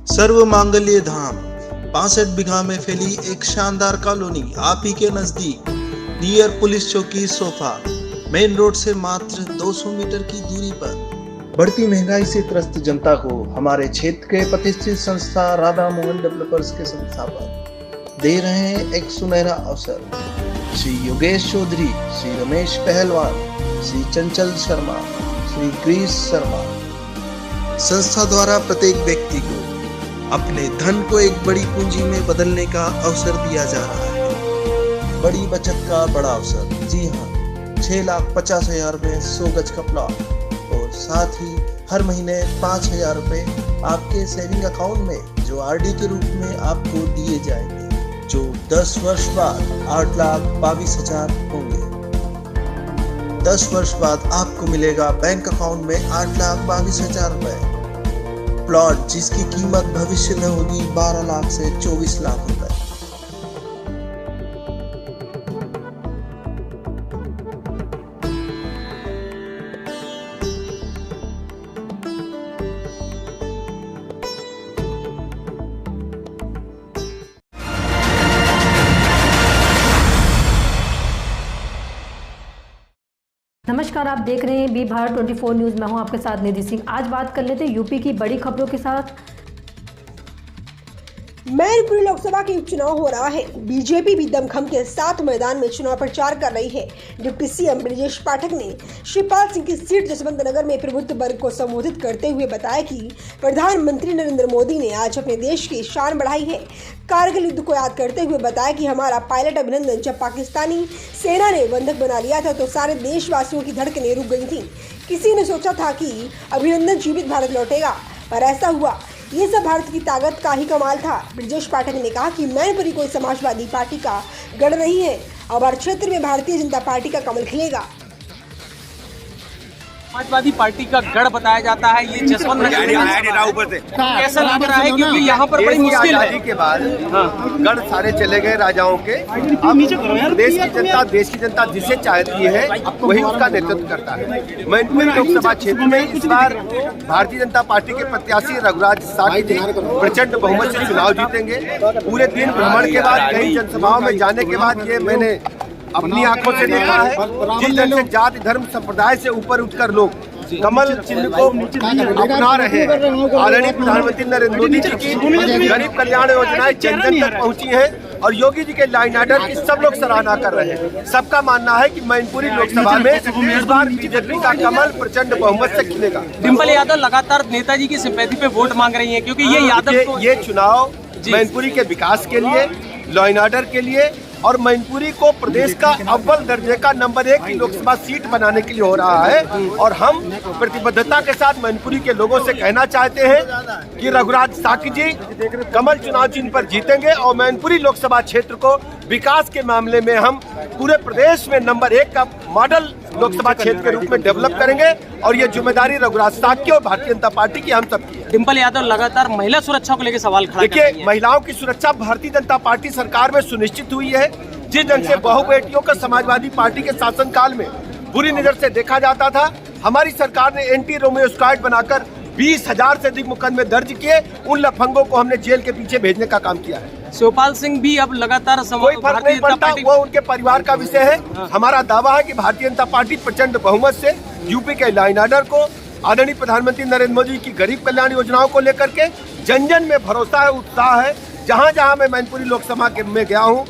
सर्व मांगल्य धाम 65 बीघा में फैली एक शानदार कॉलोनी आप ही के नजदीक नियर पुलिस चौकी सोफा मेन रोड से मात्र 200 मीटर की दूरी पर। बढ़ती महंगाई से त्रस्त जनता को हमारे क्षेत्र के प्रतिष्ठित संस्था राधा मोहन डेवलपर्स के संस्थापक दे रहे हैं एक सुनहरा अवसर। श्री योगेश चौधरी, श्री रमेश पहलवान, श्री चंचल शर्मा, श्री ग्रीस शर्मा। संस्था द्वारा प्रत्येक व्यक्ति को अपने धन को एक बड़ी पूंजी में बदलने का अवसर दिया जा रहा है। बड़ी बचत का बड़ा अवसर। जी हाँ, 6,50,000 में 100 गज का प्लॉट और साथ ही हर महीने 5,000 रुपए आपके सेविंग अकाउंट में जो आरडी के रूप में आपको दिए जाएंगे, जो 10 वर्ष बाद 8,22,000 होंगे। 10 वर्ष बाद आपको मिलेगा बैंक अकाउंट में 8,22,000 रुपए। प्लॉट जिसकी कीमत भविष्य में होगी 12 लाख से 24 लाख रुपए। नमस्कार, आप देख रहे हैं बी भारत 24 न्यूज़। मैं हूं आपके साथ निधि सिंह। आज बात कर लेते हैं यूपी की बड़ी खबरों के साथ। मैनपुरी लोकसभा के उपचुनाव हो रहा है। बीजेपी भी दमखम के साथ मैदान में चुनाव प्रचार कर रही है। डिप्टी सीएम ब्रजेश पाठक ने शिवपाल सिंह की सीट जसवंत नगर में प्रबुद्ध वर्ग को संबोधित करते हुए बताया कि प्रधानमंत्री नरेंद्र मोदी ने आज अपने देश की शान बढ़ाई है। कारगिल युद्ध को याद करते हुए बताया कि हमारा पायलट अभिनंदन जब पाकिस्तानी सेना ने बंधक बना लिया था तो सारे देशवासियों की धड़कनें रुक गई थी। किसी ने सोचा था कि अभिनंदन जीवित भारत लौटेगा, पर ऐसा हुआ। ये सब भारत की ताकत का ही कमाल था। ब्रजेश पाठक ने कहा कि मैनपुरी कोई समाजवादी पार्टी का गढ़ नहीं है। अब हर क्षेत्र में भारतीय जनता पार्टी का कमल खिलेगा। समाजवादी पार्टी का गढ़ बताया जाता है ये जसवंत नगर में। कैसा लग रहा है, क्योंकि यहाँ पर बड़ी मुश्किल है। के बाद गढ़ सारे चले गए राजाओं के। अब देश की जनता जिसे चाहती है वही उसका नेतृत्व करता है। मैनपुरी लोकसभा क्षेत्र में इस बार भारतीय जनता पार्टी के प्रत्याशी रघुराज साकी जी प्रचंड बहुमत से चुनाव जीतेंगे। पूरे दिन भ्रमण के बाद, कई जनसभाओं में जाने के बाद ये मैंने अपनी आंखों से देखा है। जिस तरह से जाति धर्म संप्रदाय से ऊपर उठकर लोग कमल चिन्ह को अपना रहे हैं। आदरणीय प्रधानमंत्री नरेंद्र मोदी जी की गरीब कल्याण योजनाएं जन जन तक पहुंची हैं और योगी जी के लाइन ऑर्डर की सब लोग सराहना कर रहे हैं। सबका मानना है कि मैनपुरी लोकसभा में इस बार बीजेपी का कमल प्रचंड बहुमत से खिलेगा। डिम्पल यादव लगातार नेताजी की सिंपैथी पे वोट मांग रही है, क्योंकि ये यादव ये चुनाव मैनपुरी के विकास के लिए, लॉ एंड ऑर्डर के लिए और मैनपुरी को प्रदेश का अव्वल दर्जे का नंबर 1 की लोकसभा सीट बनाने के लिए हो रहा है। और हम प्रतिबद्धता के साथ मैनपुरी के लोगों से कहना चाहते हैं कि रघुराज साकी जी कमल चुनाव चिन्ह पर जीतेंगे और मैनपुरी लोकसभा क्षेत्र को विकास के मामले में हम पूरे प्रदेश में नंबर 1 का मॉडल लोकसभा क्षेत्र के रूप में डेवलप करेंगे। और ये जिम्मेदारी रघुराज साकी और भारतीय जनता पार्टी की हम सबकी है। डिम्पल यादव लगातार महिला सुरक्षा को लेकर सवाल खड़ा कर रही है। देखिए, महिलाओं की सुरक्षा भारतीय जनता पार्टी सरकार में सुनिश्चित हुई है। जिस ढंग से बहु बेटियों का समाजवादी पार्टी के शासनकाल में बुरी नजर से देखा जाता था, हमारी सरकार ने एंटी रोमियो स्क्वाड बनाकर 20,000 से अधिक मुकदमे दर्ज किए। उन लफंगों को हमने जेल के पीछे भेजने का काम किया है। शिवपाल सिंह भी अब लगातार कोई फर्क नहीं पड़ता, वो उनके परिवार का विषय है। हमारा दावा है कि भारतीय जनता पार्टी प्रचंड बहुमत से यूपी के लाइन ऑर्डर को, आदरणीय प्रधानमंत्री नरेंद्र मोदी की गरीब कल्याण योजनाओं को लेकर के जन जन में भरोसा है, उत्साह है। जहाँ जहाँ मैं मैनपुरी लोकसभा में गया हूँ,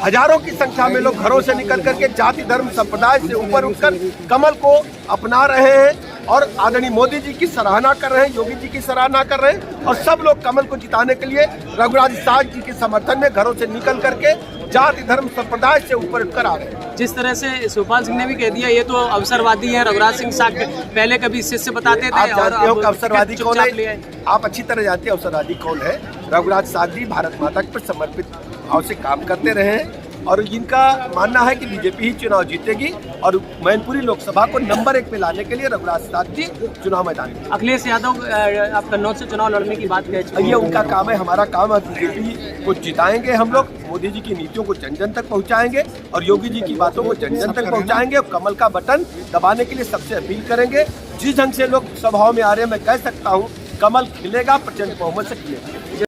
हजारों की संख्या में लोग घरों से निकल करके जाति धर्म संप्रदाय से ऊपर उठकर कमल को अपना रहे हैं और आदरणीय मोदी जी की सराहना कर रहे हैं, योगी जी की सराहना कर रहे हैं। और सब लोग कमल को जिताने के लिए रघुराज साकी जी के समर्थन में घरों से निकल करके जाति धर्म संप्रदाय से ऊपर उठकर आ रहे हैं। जिस तरह से शिवपाल सिंह ने भी कह दिया ये तो अवसरवादी है, रघुराज सिंह साकी पहले कभी शिष्य बताते थे। आप जानते हो अवसरवादी कौन है? आप अच्छी तरह जानते हैं अवसरवादी कौन है। रघुराज साकी जी भारत माता पर समर्पित भाव से काम करते रहे हैं और इनका मानना है कि बीजेपी ही चुनाव जीतेगी और मैनपुरी लोकसभा को नंबर 1 पे लाने के लिए रघुराज साकी जी चुनाव मैदान में। अखिलेश यादव आप कन्नौज से चुनाव लड़ने की बात कह, ये उनका काम है, हमारा काम है। बीजेपी को जिताएंगे हम लोग, मोदी जी की नीतियों को जन जन तक पहुंचाएंगे और योगी जी की बातों को जन जन तक पहुंचाएंगे और कमल का बटन दबाने के लिए सबसे अपील करेंगे। जिस ढंग से लोग सभाओं में आ रहे हैं, मैं कह सकता हूँ कमल खिलेगा, प्रचंड बहुमत से खिलेगा।